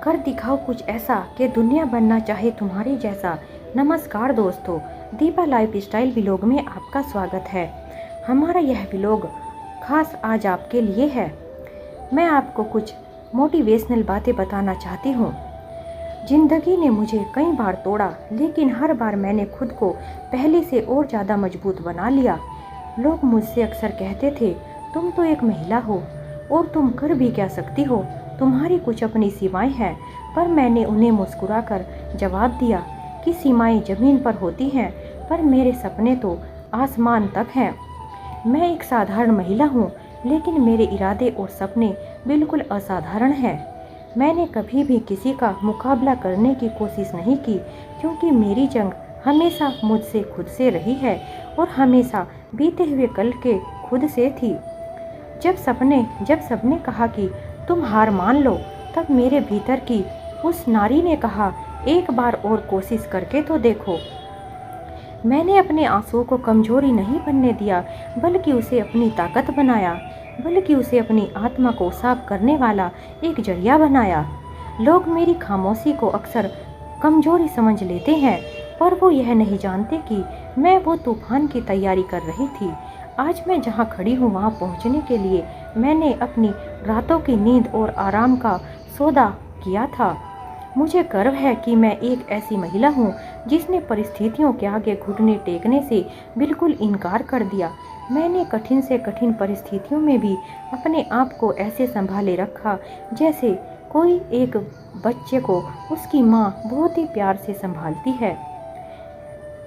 कर दिखाओ कुछ ऐसा कि दुनिया बनना चाहे तुम्हारे जैसा। नमस्कार दोस्तों, दीपा लाइफ स्टाइल व्लॉग में आपका स्वागत है। हमारा यह व्लॉग खास आज आपके लिए है। मैं आपको कुछ मोटिवेशनल बातें बताना चाहती हूँ। जिंदगी ने मुझे कई बार तोड़ा, लेकिन हर बार मैंने खुद को पहले से और ज़्यादा मजबूत बना लिया। लोग मुझसे अक्सर कहते थे, तुम तो एक महिला हो और तुम कर भी क्या सकती हो, तुम्हारी कुछ अपनी सीमाएं हैं। पर मैंने उन्हें मुस्कुराकर जवाब दिया कि सीमाएं ज़मीन पर होती हैं, पर मेरे सपने तो आसमान तक हैं। मैं एक साधारण महिला हूँ, लेकिन मेरे इरादे और सपने बिल्कुल असाधारण हैं। मैंने कभी भी किसी का मुकाबला करने की कोशिश नहीं की, क्योंकि मेरी जंग हमेशा मुझसे खुद से रही है और हमेशा बीते हुए कल के खुद से थी। जब सबने कहा कि तुम हार मान लो, तब मेरे भीतर की उस नारी ने कहा, एक बार और कोशिश करके तो देखो। मैंने अपने आंसुओं को कमजोरी नहीं बनने दिया, बल्कि उसे अपनी ताकत बनाया, बल्कि उसे अपनी आत्मा को साफ करने वाला एक जरिया बनाया। लोग मेरी खामोशी को अक्सर कमजोरी समझ लेते हैं, पर वो यह नहीं जानते कि मैं वो तूफान की तैयारी कर रही थी। आज मैं जहाँ खड़ी हूँ वहाँ पहुँचने के लिए मैंने अपनी रातों की नींद और आराम का सौदा किया था। मुझे गर्व है कि मैं एक ऐसी महिला हूँ जिसने परिस्थितियों के आगे घुटने टेकने से बिल्कुल इनकार कर दिया। मैंने कठिन से कठिन परिस्थितियों में भी अपने आप को ऐसे संभाले रखा जैसे कोई एक बच्चे को उसकी माँ बहुत ही प्यार से संभालती है।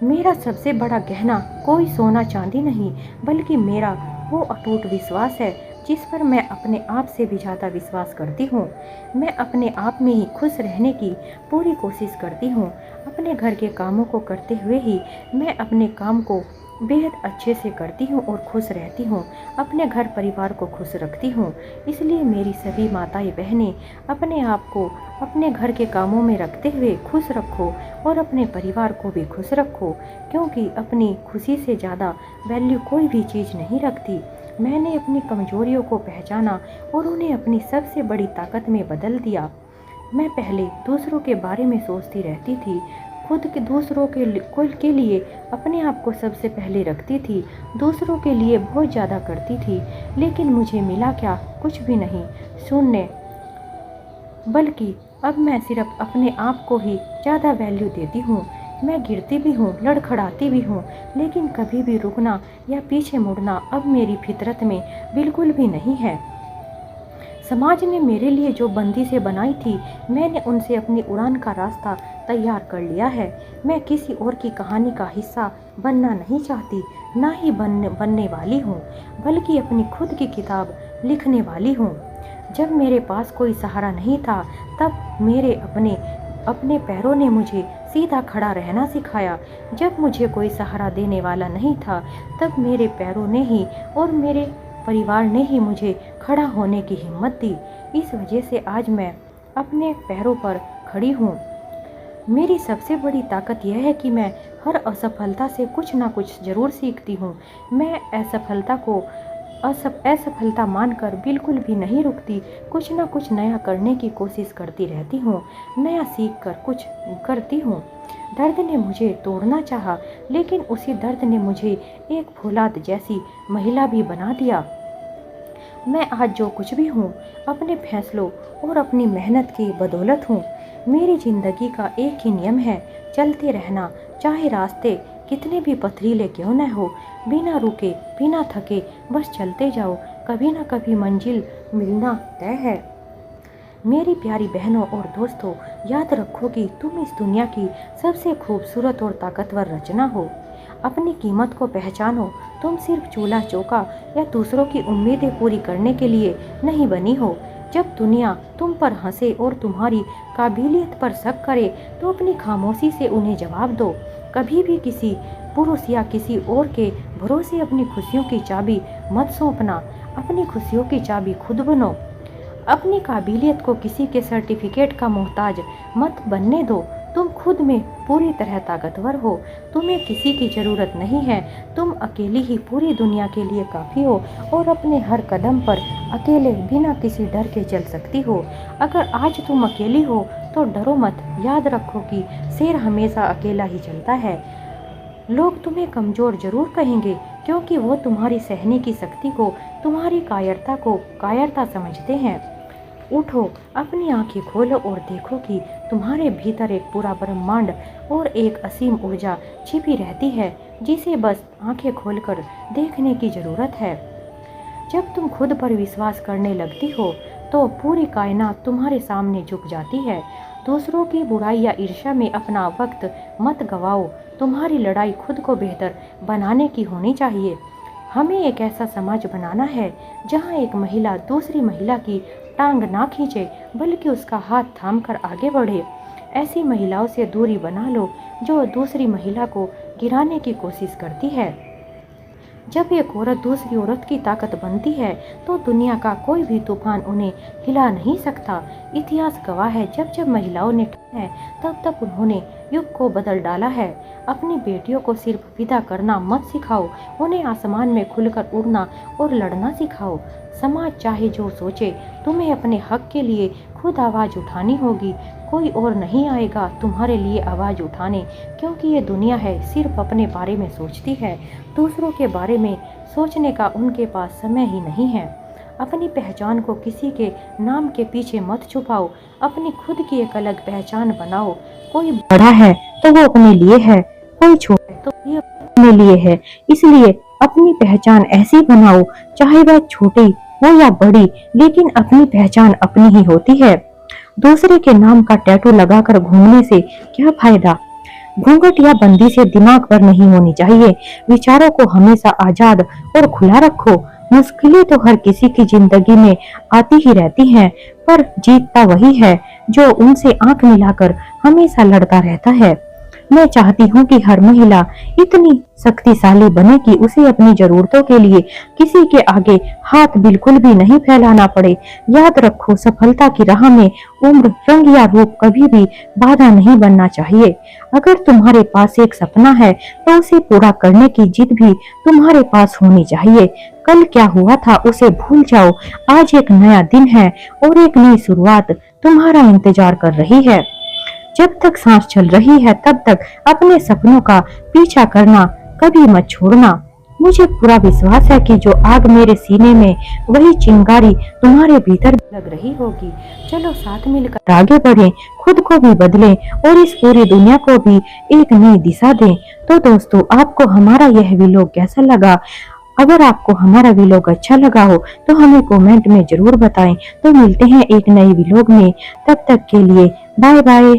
मेरा सबसे बड़ा गहना कोई सोना चांदी नहीं, बल्कि मेरा वो अटूट विश्वास है जिस पर मैं अपने आप से भी ज़्यादा विश्वास करती हूँ। मैं अपने आप में ही खुश रहने की पूरी कोशिश करती हूँ। अपने घर के कामों को करते हुए ही मैं अपने काम को बेहद अच्छे से करती हूँ और खुश रहती हूँ। अपने घर परिवार को खुश रखती हूँ। इसलिए मेरी सभी माताएं बहनें अपने आप को अपने घर के कामों में रखते हुए खुश रखो और अपने परिवार को भी खुश रखो, क्योंकि अपनी खुशी से ज़्यादा वैल्यू कोई भी चीज़ नहीं रखती। मैंने अपनी कमजोरियों को पहचाना और उन्हें अपनी सबसे बड़ी ताकत में बदल दिया। मैं पहले दूसरों के बारे में सोचती रहती थी, खुद के दूसरों के लिए अपने आप को सबसे पहले रखती थी, दूसरों के लिए बहुत ज़्यादा करती थी, लेकिन मुझे मिला क्या? कुछ भी नहीं, शून्य। बल्कि अब मैं सिर्फ अपने आप को ही ज़्यादा वैल्यू देती हूँ। मैं गिरती भी हूँ, लड़खड़ाती भी हूँ, लेकिन कभी भी रुकना या पीछे मुड़ना अब मेरी फितरत में बिल्कुल भी नहीं है। समाज ने मेरे लिए जो बंदिशें बनाई थी, मैंने उनसे अपनी उड़ान का रास्ता तैयार कर लिया है। मैं किसी और की कहानी का हिस्सा बनना नहीं चाहती, ना ही बनने वाली हूँ, बल्कि अपनी खुद की किताब लिखने वाली हूँ। जब मेरे पास कोई सहारा नहीं था, तब मेरे अपने पैरों ने मुझे सीधा खड़ा रहना सिखाया। जब मुझे कोई सहारा देने वाला नहीं था, तब मेरे पैरों ने ही और मेरे परिवार ने ही मुझे खड़ा होने की हिम्मत दी। इस वजह से आज मैं अपने पैरों पर खड़ी हूँ। मेरी सबसे बड़ी ताकत यह है कि मैं हर असफलता से कुछ ना कुछ ज़रूर सीखती हूँ। मैं असफलता को असफलता मानकर बिल्कुल भी नहीं रुकती, कुछ ना कुछ नया करने की कोशिश करती रहती हूँ, नया सीख कर कुछ करती हूँ। दर्द ने मुझे तोड़ना चाहा, लेकिन उसी दर्द ने मुझे एक फौलाद जैसी महिला भी बना दिया। मैं आज जो कुछ भी हूँ, अपने फैसलों और अपनी मेहनत की बदौलत हूँ। मेरी ज़िंदगी का एक ही नियम है, चलते रहना, चाहे रास्ते कितने भी पथरीले क्यों न हो। बिना रुके, बिना थके, बस चलते जाओ, कभी ना कभी मंजिल मिलना तय है। मेरी प्यारी बहनों और दोस्तों, याद रखो कि तुम इस दुनिया की सबसे खूबसूरत और ताकतवर रचना हो। अपनी कीमत को पहचानो। तुम सिर्फ चूल्हा चौका या दूसरों की उम्मीदें पूरी करने के लिए नहीं बनी हो। जब दुनिया तुम पर हंसे और तुम्हारी काबिलियत पर शक करे, तो अपनी खामोशी से उन्हें जवाब दो। कभी भी किसी पुरुष या किसी और के भरोसे अपनी खुशियों की चाबी मत सौंपना। अपनी खुशियों की चाबी खुद बनो। अपनी काबिलियत को किसी के सर्टिफिकेट का मोहताज मत बनने दो। तुम खुद में पूरी तरह ताकतवर हो। तुम्हें किसी की ज़रूरत नहीं है। तुम अकेली ही पूरी दुनिया के लिए काफ़ी हो और अपने हर कदम पर अकेले बिना किसी डर के चल सकती हो। अगर आज तुम अकेली हो तो डरो मत, याद रखो कि शेर हमेशा अकेला ही चलता है। लोग तुम्हें कमज़ोर जरूर कहेंगे क्योंकि वो तुम्हारी सहने की शक्ति को, तुम्हारी कायरता को कायरता समझते हैं। उठो, अपनी आंखें खोलो और देखो कि तुम्हारे भीतर एक पूरा ब्रह्मांड और एक असीम ऊर्जा छिपी रहती है, जिसे बस आंखें खोलकर देखने की ज़रूरत है। जब तुम खुद पर विश्वास करने लगती हो तो पूरी कायनात तुम्हारे सामने झुक जाती है। दूसरों की बुराई या ईर्ष्या में अपना वक्त मत गवाओ। तुम्हारी लड़ाई खुद को बेहतर बनाने की होनी चाहिए। हमें एक ऐसा समाज बनाना है जहां एक महिला दूसरी महिला की टांग ना खींचे बल्कि उसका हाथ थामकर आगे बढ़े। ऐसी महिलाओं से दूरी बना लो जो दूसरी महिला को गिराने की कोशिश करती है। जब एक औरत दूसरी औरत की ताकत बनती है तो दुनिया का कोई भी तूफान उन्हें हिला नहीं सकता। इतिहास गवाह है, जब जब महिलाओं ने है तब तब उन्होंने युग को बदल डाला है। अपनी बेटियों को सिर्फ विदा करना मत सिखाओ, उन्हें आसमान में खुलकर उड़ना और लड़ना सिखाओ। समाज चाहे जो सोचे, तुम्हें अपने हक के लिए खुद आवाज़ उठानी होगी। कोई और नहीं आएगा तुम्हारे लिए आवाज़ उठाने, क्योंकि ये दुनिया है सिर्फ अपने बारे में सोचती है। दूसरों के बारे में सोचने का उनके पास समय ही नहीं है। अपनी पहचान को किसी के नाम के पीछे मत छुपाओ, अपनी खुद की एक अलग पहचान बनाओ। कोई बड़ा है तो वो अपने लिए है, कोई छोटा है तो ये अपने लिए है। इसलिए अपनी पहचान ऐसी बनाओ, चाहे वह छोटी हो या बड़ी, लेकिन अपनी पहचान अपनी ही होती है। दूसरे के नाम का टैटू लगाकर घूमने से क्या फायदा। घूंघट या बंदी से दिमाग पर नहीं होनी चाहिए। विचारों को हमेशा आजाद और खुला रखो। मुश्किलें तो हर किसी की जिंदगी में आती ही रहती हैं, पर जीतता वही है जो उनसे आंख मिलाकर हमेशा लड़ता रहता है। मैं चाहती हूँ कि हर महिला इतनी शक्तिशाली बने कि उसे अपनी जरूरतों के लिए किसी के आगे हाथ बिल्कुल भी नहीं फैलाना पड़े। याद रखो, सफलता की राह में उम्र, रंग या रूप कभी भी बाधा नहीं बनना चाहिए। अगर तुम्हारे पास एक सपना है तो उसे पूरा करने की जिद भी तुम्हारे पास होनी चाहिए। कल क्या हुआ था उसे भूल जाओ। आज एक नया दिन है और एक नई शुरुआत तुम्हारा इंतजार कर रही है। जब तक सांस चल रही है तब तक अपने सपनों का पीछा करना कभी मत छोड़ना। मुझे पूरा विश्वास है कि जो आग मेरे सीने में, वही चिंगारी तुम्हारे भीतर लग रही होगी। चलो साथ मिलकर आगे बढ़ें, खुद को भी बदलें और इस पूरी दुनिया को भी एक नई दिशा दें। तो दोस्तों, आपको हमारा यह व्लॉग कैसा लगा? अगर आपको हमारा व्लॉग अच्छा लगा हो तो हमें कमेंट में जरूर बताएं। तो मिलते हैं एक नई व्लॉग में, तब तक के लिए बाय बाय।